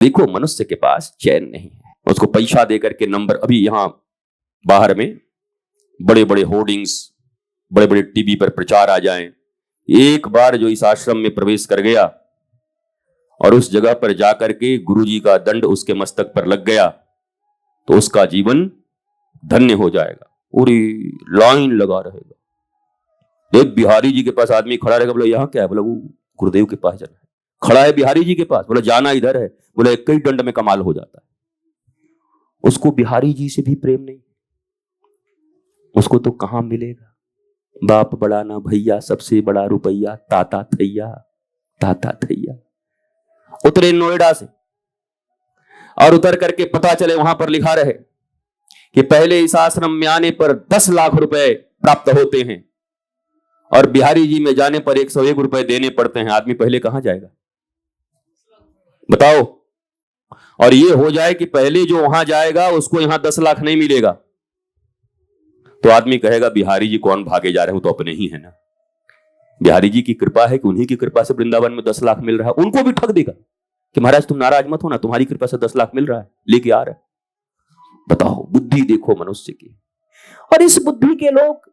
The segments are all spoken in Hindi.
देखो मनुष्य के पास चैन नहीं है। उसको पैसा दे करके नंबर, अभी यहां बाहर में बड़े बड़े होर्डिंग्स, बड़े बड़े टीवी पर प्रचार आ जाएं, एक बार जो इस आश्रम में प्रवेश कर गया और उस जगह पर जाकर के गुरुजी का दंड उसके मस्तक पर लग गया तो उसका जीवन धन्य हो जाएगा। पूरी लाइन लगा रहेगा। एक बिहारी जी के पास आदमी खड़ा रहेगा, बोला यहां क्या है? बोला वो गुरुदेव के पास जाना है। खड़ा है बिहारी जी के पास, बोला जाना इधर है। बोला एक ही दंड में कमाल हो जाता है। उसको बिहारी जी से भी प्रेम नहीं, उसको तो कहां मिलेगा। बाप बड़ा ना भैया, सबसे बड़ा रुपैया, ताता थैया, ताता थैया। उतरे नोएडा से और उतर करके पता चले वहां पर लिखा रहे कि पहले इस आश्रम में आने पर 10 लाख रुपए प्राप्त होते हैं और बिहारी जी में जाने पर 101 रुपए देने पड़ते हैं। आदमी पहले कहां जाएगा बताओ? और ये हो जाए कि पहले जो वहां जाएगा उसको यहां 10 लाख नहीं मिलेगा तो आदमी कहेगा बिहारी जी कौन भागे जा रहे हो, तो अपने ही है ना। बिहारी जी की कृपा है कि उन्हीं की कृपा से वृंदावन में 10 लाख मिल रहा है। उनको भी ठग देगा कि महाराज तुम नाराज मत हो ना, तुम्हारी कृपा से 10 लाख मिल रहा है, लेके आ रहा है। बताओ बुद्धि देखो मनुष्य की। और इस बुद्धि के लोग,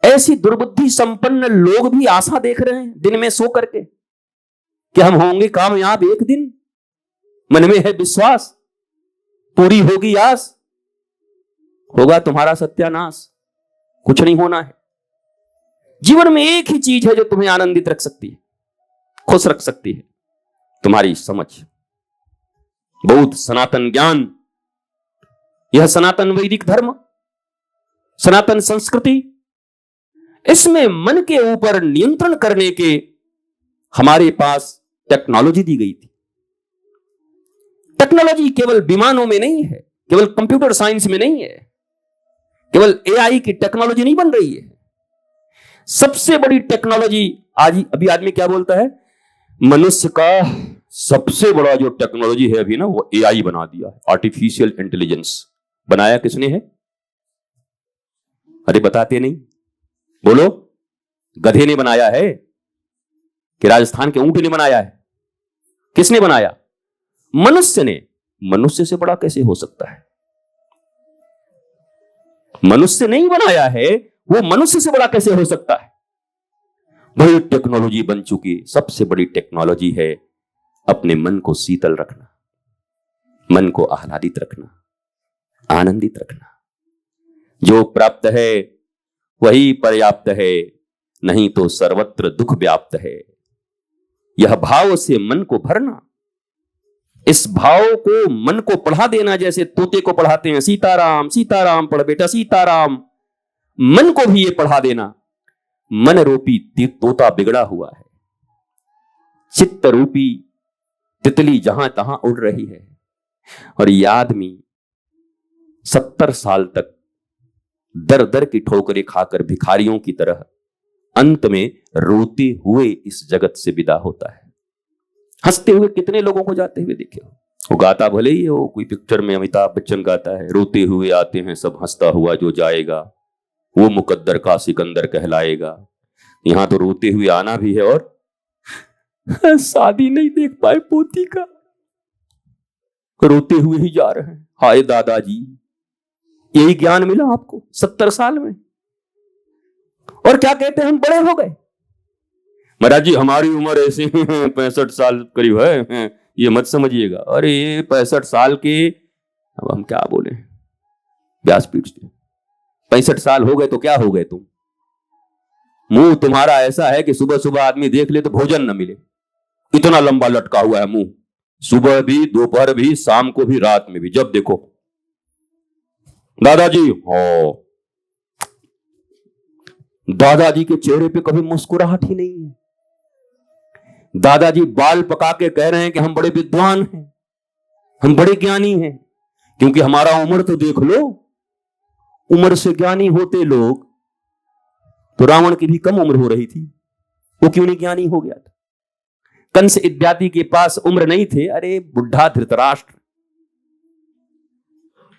ऐसी दुर्बुद्धि संपन्न लोग भी आशा देख रहे हैं दिन में सो करके कि हम होंगे कामयाब एक दिन। मन में है विश्वास, पूरी होगी आस, होगा तुम्हारा सत्यानाश। कुछ नहीं होना है। जीवन में एक ही चीज है जो तुम्हें आनंदित रख सकती है, खुश रख सकती है, तुम्हारी समझ, बौद्ध सनातन ज्ञान। यह सनातन वैदिक धर्म, सनातन संस्कृति, इसमें मन के ऊपर नियंत्रण करने के हमारे पास टेक्नोलॉजी दी गई थी। टेक्नोलॉजी केवल विमानों में नहीं है, केवल कंप्यूटर साइंस में नहीं है, केवल एआई की टेक्नोलॉजी नहीं बन रही है। सबसे बड़ी टेक्नोलॉजी आज अभी आदमी क्या बोलता है, मनुष्य का सबसे बड़ा जो टेक्नोलॉजी है अभी ना, वो एआई बना दिया है। आर्टिफिशियल इंटेलिजेंस बनाया किसने है? अरे बताते नहीं, बोलो। गधे ने बनाया है कि राजस्थान के ऊंट ने बनाया है? किसने बनाया? मनुष्य ने। मनुष्य से बड़ा कैसे हो सकता है? मनुष्य नहीं बनाया है, वो मनुष्य से बड़ा कैसे हो सकता है? बड़ी टेक्नोलॉजी बन चुकी। सबसे बड़ी टेक्नोलॉजी है अपने मन को शीतल रखना, मन को आह्लादित रखना, आनंदित रखना। जो प्राप्त है वही पर्याप्त है, नहीं तो सर्वत्र दुख व्याप्त है। यह भाव से मन को भरना, इस भाव को मन को पढ़ा देना। जैसे तोते को पढ़ाते हैं, सीताराम सीताराम पढ़ बेटा सीताराम। मन को भी ये पढ़ा देना। मन रूपी तोता बिगड़ा हुआ है, चित्त रूपी तितली जहां तहां उड़ रही है। और ये आदमी 70 साल तक दर दर की ठोकरें खाकर भिखारियों की तरह अंत में रोते हुए इस जगत से विदा होता है। हंसते हुए कितने लोगों को जाते हुए देखे हो? वो गाता भले ही हो, कोई पिक्चर में अमिताभ बच्चन गाता है, रोते हुए आते हैं सब, हंसता हुआ जो जाएगा वो मुकद्दर का सिकंदर कहलाएगा। यहां तो रोते हुए आना भी है और शादी नहीं देख पाए पोती का, रोते हुए ही जा रहे हैं। हाय दादाजी, यही ज्ञान मिला आपको 70 साल में? और क्या कहते हैं, हम बड़े हो गए। महाराज जी हमारी उम्र ऐसे 65 साल करीब है, ये मत समझिएगा। अरे ये 65 साल के, अब हम क्या बोले, व्यासपीठ से 65 साल हो गए तो क्या हो गए तुम? मुंह तुम्हारा ऐसा है कि सुबह सुबह आदमी देख ले तो भोजन न मिले, इतना लंबा लटका हुआ है मुंह। सुबह भी, दोपहर भी, शाम को भी, रात में भी, जब देखो। दादाजी हो, दादाजी के चेहरे पे कभी मुस्कुराहट ही नहीं है। दादाजी बाल पका के कह रहे हैं कि हम बड़े विद्वान हैं, हम बड़े ज्ञानी हैं। क्योंकि हमारा उम्र तो देख लो, उम्र से ज्ञानी होते लोग तो रावण की भी कम उम्र हो रही थी, वो क्यों नहीं ज्ञानी हो गया था? कंस इत्यादि के पास उम्र नहीं थे। अरे बुढ़ा धृतराष्ट्र,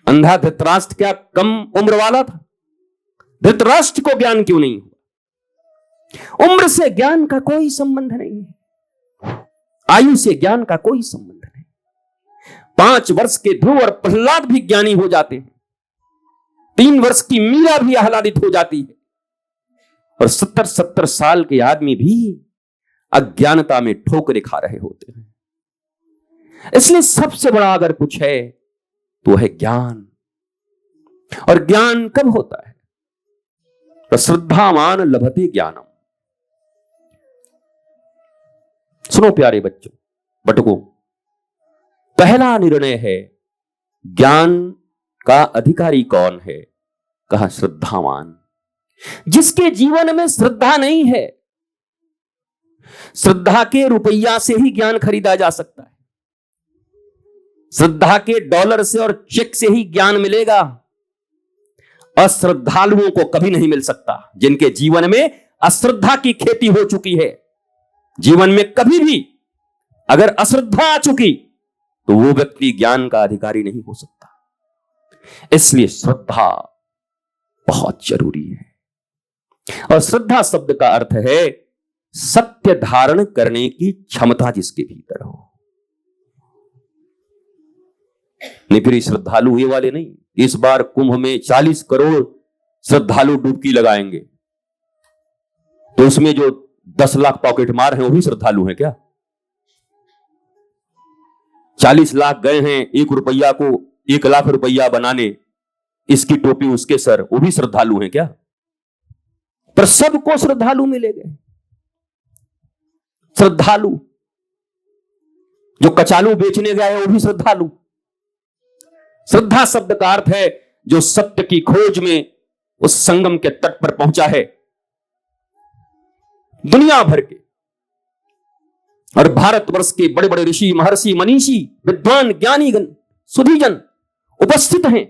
अंधा धृतराष्ट्र क्या कम उम्र वाला था? धृतराष्ट्र को ज्ञान क्यों नहीं हुआ? उम्र से ज्ञान का कोई संबंध नहीं है, आयु से ज्ञान का कोई संबंध नहीं। 5 वर्ष के ध्रुव और प्रहलाद भी ज्ञानी हो जाते हैं। 3 वर्ष की मीरा भी आह्लादित हो जाती है, और 70-70 साल के आदमी भी अज्ञानता में ठोकरें खा रहे होते हैं। इसलिए सबसे बड़ा अगर कुछ है तो है ज्ञान। और ज्ञान कब होता है? तो श्रद्धावान लभते ज्ञानम। सुनो प्यारे बच्चों, बटको, पहला निर्णय है ज्ञान का अधिकारी कौन है? कहा श्रद्धावान। जिसके जीवन में श्रद्धा नहीं है, श्रद्धा के रुपया से ही ज्ञान खरीदा जा सकता है, श्रद्धा के डॉलर से और चेक से ही ज्ञान मिलेगा। अश्रद्धालुओं को कभी नहीं मिल सकता। जिनके जीवन में अश्रद्धा की खेती हो चुकी है, जीवन में कभी भी अगर अश्रद्धा आ चुकी तो वो व्यक्ति ज्ञान का अधिकारी नहीं हो सकता। इसलिए श्रद्धा बहुत जरूरी है। और श्रद्धा शब्द का अर्थ है सत्य धारण करने की क्षमता जिसके भीतर हो। नहीं फिर श्रद्धालु ये वाले नहीं। इस बार कुंभ में 40 करोड़ श्रद्धालु डुबकी लगाएंगे, तो उसमें जो 10 लाख पॉकेट मार हैं वो भी श्रद्धालु हैं क्या? 40 लाख गए हैं 1 रुपया को 1 लाख रुपया बनाने, इसकी टोपी उसके सर, वो भी श्रद्धालु हैं क्या? पर सबको श्रद्धालु मिले गए। श्रद्धालु जो कचालू बेचने गए वो भी श्रद्धालु। श्रद्धा शब्द का अर्थ है जो सत्य की खोज में उस संगम के तट पर पहुंचा है। दुनिया भर के और भारतवर्ष के बड़े बड़े ऋषि, महर्षि, मनीषी, विद्वान, ज्ञानीगण, सुधीजन उपस्थित हैं।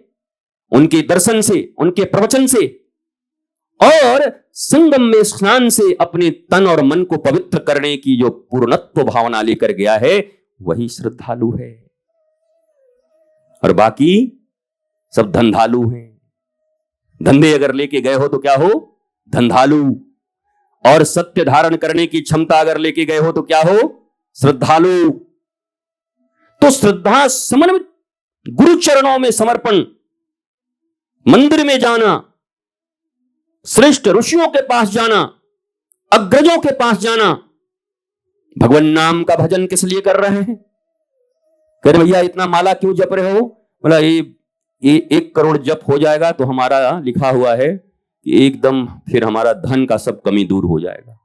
उनके दर्शन से, उनके प्रवचन से और संगम में स्नान से अपने तन और मन को पवित्र करने की जो पूर्णत्व भावना लेकर गया है वही श्रद्धालु है। और बाकी सब धंधालु हैं। धंधे अगर लेके गए हो तो क्या हो? धंधालु। और सत्य धारण करने की क्षमता अगर लेके गए हो तो क्या हो? श्रद्धालु। तो श्रद्धा समन्वित, गुरु चरणों में समर्पण, मंदिर में जाना, श्रेष्ठ ऋषियों के पास जाना, अग्रजों के पास जाना। भगवान नाम का भजन किस लिए कर रहे हैं? कह रहे भैया इतना माला क्यों जप रहे हो? बोला ये 1 करोड़ जप हो जाएगा तो हमारा लिखा हुआ है कि एकदम फिर हमारा धन का सब कमी दूर हो जाएगा।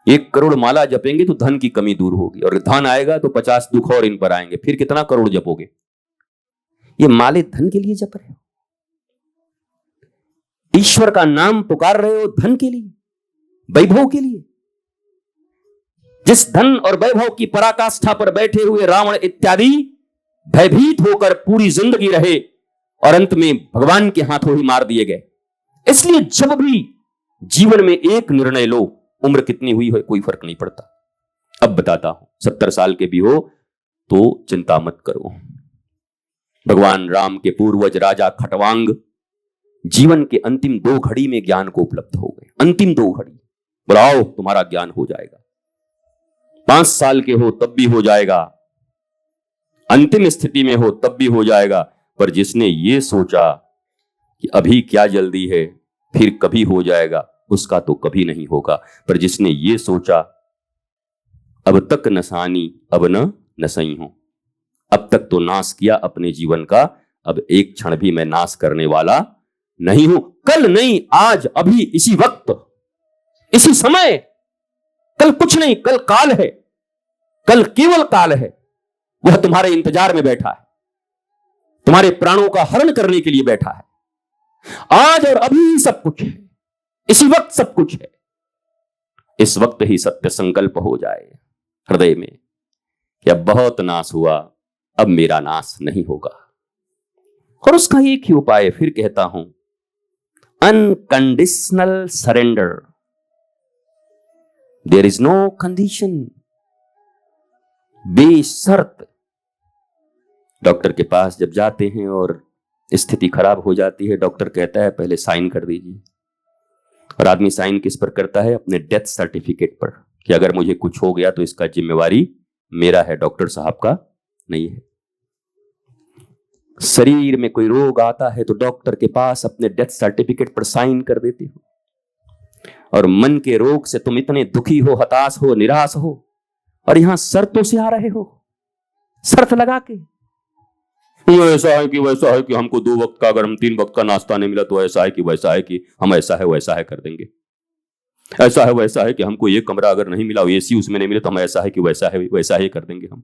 1 करोड़ माला जपेंगे तो धन की कमी दूर होगी, और धन आएगा तो 50 दुख और इन पर आएंगे। फिर कितना करोड़ जपोगे? ये माले धन के लिए जप रहे हो? ईश्वर का नाम पुकार रहे हो धन के लिए, वैभव के लिए? जिस धन और वैभव की पराकाष्ठा पर बैठे हुए रावण इत्यादि भयभीत होकर पूरी जिंदगी रहे और अंत में भगवान के हाथों ही मार दिए गए। इसलिए जब भी जीवन में एक निर्णय लो, उम्र कितनी हुई हो कोई फर्क नहीं पड़ता। अब बताता हूं, 70 साल के भी हो तो चिंता मत करो। भगवान राम के पूर्वज राजा खटवांग जीवन के अंतिम 2 घड़ी में ज्ञान को उपलब्ध हो गए। अंतिम 2 घड़ी, बुलाओ तुम्हारा ज्ञान हो जाएगा। 5 साल के हो तब भी हो जाएगा, अंतिम स्थिति में हो तब भी हो जाएगा। पर जिसने ये सोचा कि अभी क्या जल्दी है, फिर कभी हो जाएगा, उसका तो कभी नहीं होगा। पर जिसने ये सोचा अब तक नसानी अब न नसई हूं, अब तक तो नाश किया अपने जीवन का, अब एक क्षण भी मैं नाश करने वाला नहीं हूं। कल नहीं, आज, अभी, इसी वक्त, इसी समय। कल कुछ नहीं, कल काल है, कल केवल काल है। वह तुम्हारे इंतजार में बैठा है, तुम्हारे प्राणों का हरण करने के लिए बैठा है। आज और अभी सब कुछ है, इसी वक्त सब कुछ है। इस वक्त ही सत्य संकल्प हो जाए हृदय में कि अब बहुत नाश हुआ, अब मेरा नाश नहीं होगा। और उसका एक ही उपाय फिर कहता हूं, unconditional surrender. There is no condition. बेशर्त। डॉक्टर के पास जब जाते हैं और स्थिति खराब हो जाती है, डॉक्टर कहता है पहले साइन कर दीजिए। और आदमी साइन किस पर करता है? अपने डेथ सर्टिफिकेट पर, कि अगर मुझे कुछ हो गया तो इसका जिम्मेवारी मेरा है, डॉक्टर साहब का नहीं है। शरीर में कोई रोग आता है तो डॉक्टर के पास अपने डेथ सर्टिफिकेट पर साइन कर देते हो, और मन के रोग से तुम इतने दुखी हो, हताश हो, निराश हो, और यहां शर्तों से आ रहे हो, शर्त लगा के, ऐसा है कि वैसा है कि हमको 2 वक्त का, अगर हम 3 वक्त का नाश्ता नहीं मिला तो ऐसा है कि वैसा है कि हम ऐसा है वैसा है कर देंगे, ऐसा है वैसा है कि हमको ये कमरा अगर नहीं मिला, एसी उसमें नहीं मिले तो हम ऐसा है कि वैसा है वैसा ही कर देंगे, हम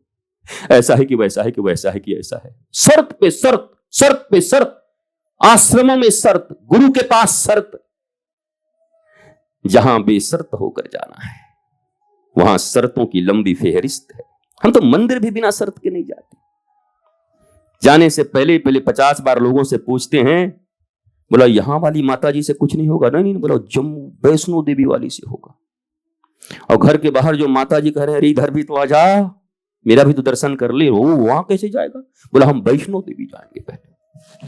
ऐसा है कि वैसा है कि वैसा है कि ऐसा है। शर्त पे शर्त, शर्त पे शर्त, आश्रमों में शर्त, गुरु के पास शर्त। जहां बेशर्त होकर जाना है वहां शर्तों की लंबी फेहरिस्त है। हम तो मंदिर भी बिना शर्त के नहीं जाते। जाने से पहले 50 बार लोगों से पूछते हैं, बोला यहां वाली माता जी से कुछ नहीं होगा? नहीं, बोला जम्मू वैष्णो देवी वाली से होगा। और घर के बाहर जो माता जी कह रहे हैं, इधर भी तो आ जा, मेरा भी तो दर्शन कर ले। वो वहां कैसे जाएगा? बोला हम वैष्णो देवी जाएंगे पहले।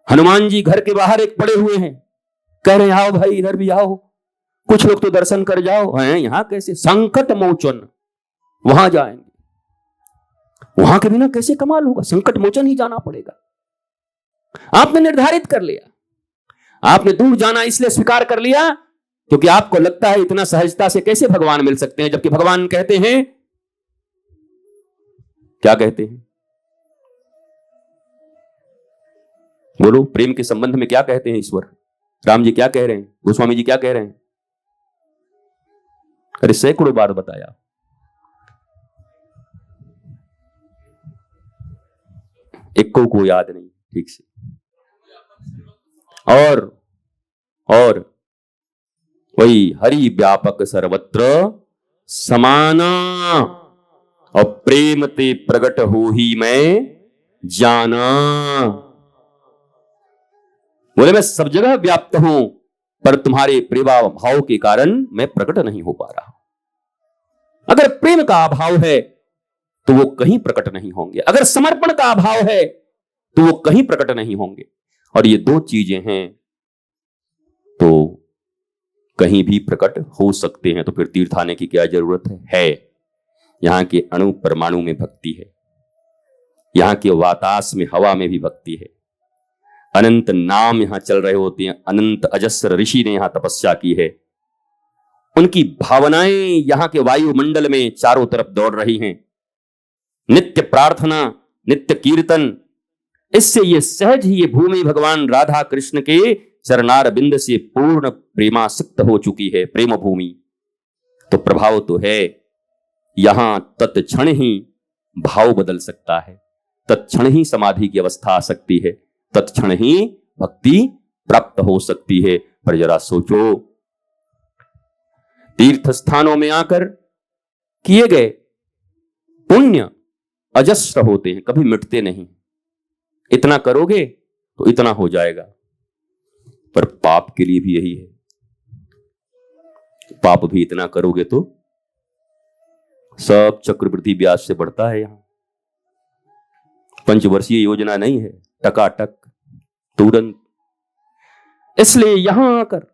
हनुमान जी घर के बाहर एक पड़े हुए हैं, कह रहे हैं आओ भाई इधर भी आओ, कुछ लोग तो दर्शन कर जाओ। हैं यहां कैसे? संकट मोचन, वहां जाएंगे। वहां के बिना कैसे कमाल होगा? संकट मोचन ही जाना पड़ेगा। आपने निर्धारित कर लिया, आपने दूर जाना इसलिए स्वीकार कर लिया क्योंकि आपको लगता है इतना सहजता से कैसे भगवान मिल सकते हैं, जबकि भगवान कहते हैं, क्या कहते हैं? बोलो, प्रेम के संबंध में क्या कहते हैं ईश्वर? राम जी क्या कह रहे हैं? गोस्वामी जी क्या कह रहे हैं? अरे सैकड़ों बार बताया। एक को याद नहीं ठीक से। और वही हरि व्यापक सर्वत्र समाना, और प्रेम ते प्रगट हो ही मैं जाना। बोले मैं सब जगह व्याप्त हूं, पर तुम्हारे प्रेमा भाव के कारण मैं प्रकट नहीं हो पा रहा। अगर प्रेम का अभाव है तो वो कहीं प्रकट नहीं होंगे, अगर समर्पण का अभाव है तो वो कहीं प्रकट नहीं होंगे। और ये 2 चीजें हैं तो कहीं भी प्रकट हो सकते हैं। तो फिर तीर्थ आने की क्या जरूरत है? यहां के अणु परमाणु में भक्ति है, यहां के वातास में, हवा में भी भक्ति है। अनंत नाम यहां चल रहे होते हैं, अनंत अजस्र ऋषि ने यहां तपस्या की है, उनकी भावनाएं यहां के वायुमंडल में चारों तरफ दौड़ रही हैं। नित्य प्रार्थना, नित्य कीर्तन, इससे ये सहज ही ये भूमि भगवान राधा कृष्ण के चरणार बिंद से पूर्ण प्रेमासक्त हो चुकी है, प्रेम भूमि। तो प्रभाव तो है, यहां तत्क्षण ही भाव बदल सकता है, तत्क्षण ही समाधि की अवस्था आ सकती है, तत्क्षण ही भक्ति प्राप्त हो सकती है। पर जरा सोचो, तीर्थ स्थानों में आकर किए गए पुण्य अजस्र होते हैं, कभी मिटते नहीं। इतना करोगे तो इतना हो जाएगा, पर पाप के लिए भी यही है। पाप भी इतना करोगे तो सब चक्रवृद्धि ब्याज से बढ़ता है। यहां पंचवर्षीय योजना नहीं है, टकाटक तुरंत। इसलिए यहां आकर,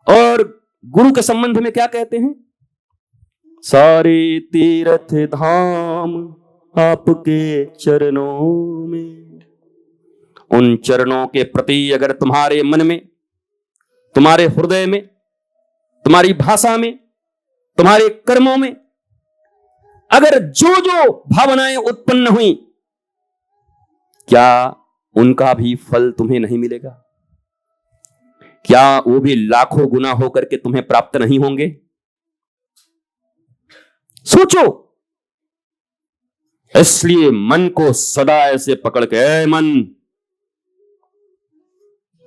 और गुरु के संबंध में क्या कहते हैं? सारे तीर्थ धाम आपके चरणों में। उन चरणों के प्रति अगर तुम्हारे मन में, तुम्हारे हृदय में, तुम्हारी भाषा में, तुम्हारे कर्मों में अगर जो जो भावनाएं उत्पन्न हुई, क्या उनका भी फल तुम्हें नहीं मिलेगा? क्या वो भी लाखों गुना होकर के तुम्हें प्राप्त नहीं होंगे? सोचो। इसलिए मन को सदा ऐसे पकड़ के, ऐ मन,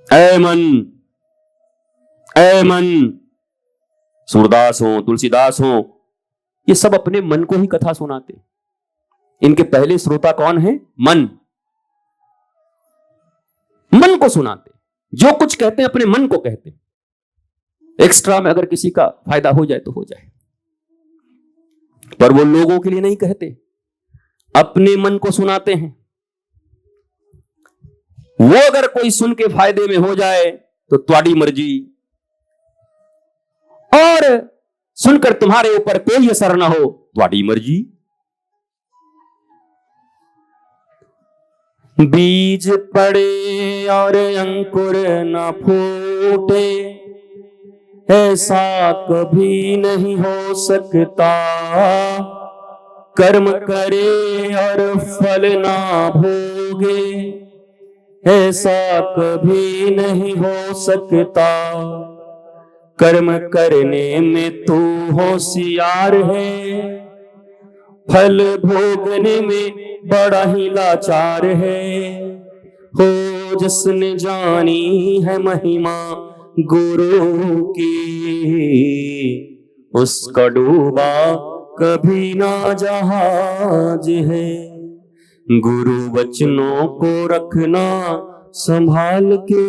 ऐ मन, ऐ मन। सूरदास हो, तुलसीदास हो, ये सब अपने मन को ही कथा सुनाते। इनके पहले श्रोता कौन है? मन। मन को सुनाते, जो कुछ कहते हैं अपने मन को कहते। एक्स्ट्रा में अगर किसी का फायदा हो जाए तो हो जाए, पर वो लोगों के लिए नहीं कहते, अपने मन को सुनाते हैं। वो अगर कोई सुन के फायदे में हो जाए तो तुम्हारी मर्जी, और सुनकर तुम्हारे ऊपर कोई असर ना हो, तुम्हारी मर्जी। बीज पड़े और अंकुर न फूटे, ऐसा कभी नहीं हो सकता। कर्म करे और फल ना भोगे, ऐसा कभी नहीं हो सकता। कर्म करने में तू होशियार है, फल भोगने में बड़ा ही लाचार है। हो जिसने जानी है महिमा गुरु की, उसका डूबा कभी ना जहाज है। गुरु वचनों को रखना संभाल के,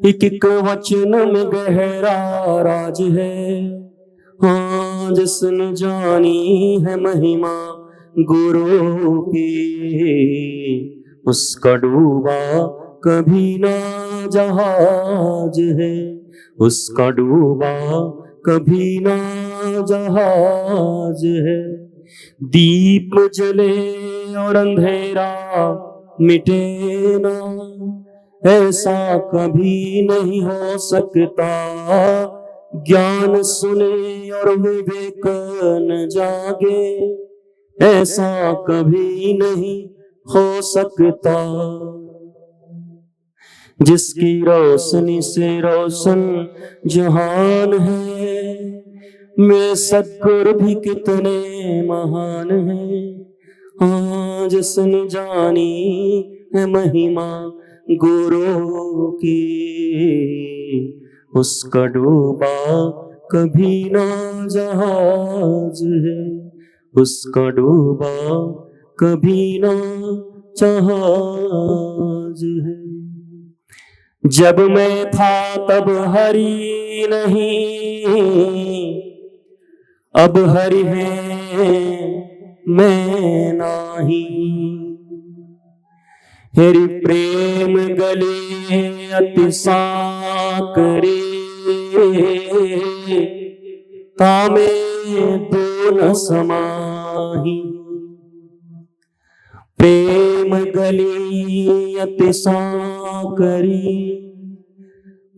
एक एक वचन में गहरा राज है। हाँ जिसने जानी है महिमा गुरु की, उसका डूबा कभी ना जहाज है। उसका डूबा कभी ना जहाज है। दीप जले और अंधेरा मिटे ना, ऐसा कभी नहीं हो सकता। ज्ञान सुने और विवेक न जागे, ऐसा कभी नहीं हो सकता। जिसकी रोशनी से रोशन जहान है, मेरे सद्गुरु भी कितने महान हैं। हाँ जिसने जानी है महिमा गुरु की, उसका डूबा कभी ना जहाज है। उसका डूबा कभी ना जहाज है। जब मैं था तब हरि नहीं, अब हरि है मैं नाही। हरि प्रेम गले अति साकरे, तामे दो न समाही। प्रेम गली अति साकरी,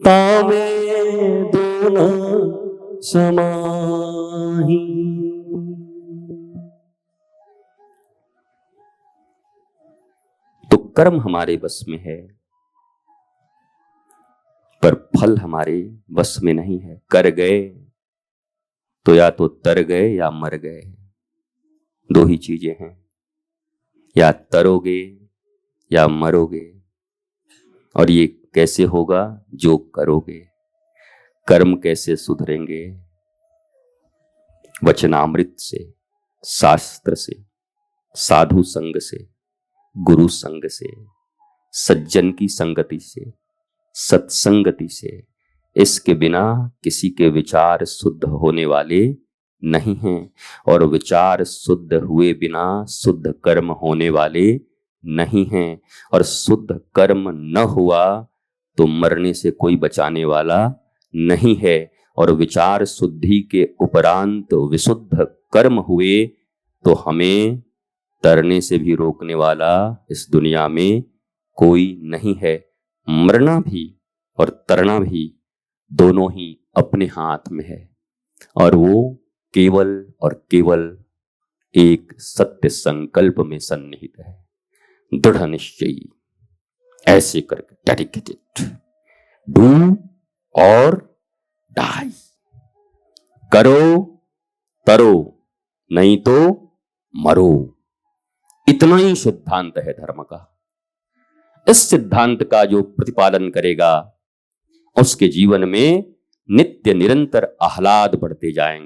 तामे दो न समाही। तो कर्म हमारे बस में है, पर फल हमारे बस में नहीं है। कर गए तो या तो तर गए या मर गए, दो ही चीजें हैं। या तरोगे या मरोगे, और ये कैसे होगा? जो करोगे। कर्म कैसे सुधरेंगे? वचनामृत से, शास्त्र से, साधु संग से, गुरु संग से, सज्जन की संगति से, सत्संगति से। इसके बिना किसी के विचार शुद्ध होने वाले नहीं हैं, और विचार शुद्ध हुए बिना शुद्ध कर्म होने वाले नहीं हैं। और शुद्ध कर्म न हुआ तो मरने से कोई बचाने वाला नहीं है। और विचार शुद्धि के उपरांत विशुद्ध कर्म हुए तो हमें तरने से भी रोकने वाला इस दुनिया में कोई नहीं है। मरना भी और तरना भी दोनों ही अपने हाथ में है, और वो केवल और केवल एक सत्य संकल्प में सन्निहित है। दृढ़ निश्चयी, ऐसे करके डेडिकेटेड, डू और डाई। करो तरो, नहीं तो मरो। इतना ही सिद्धांत है धर्म का। इस सिद्धांत का जो प्रतिपालन करेगा उसके जीवन में नित्य निरंतर आह्लाद बढ़ते जाएंगे।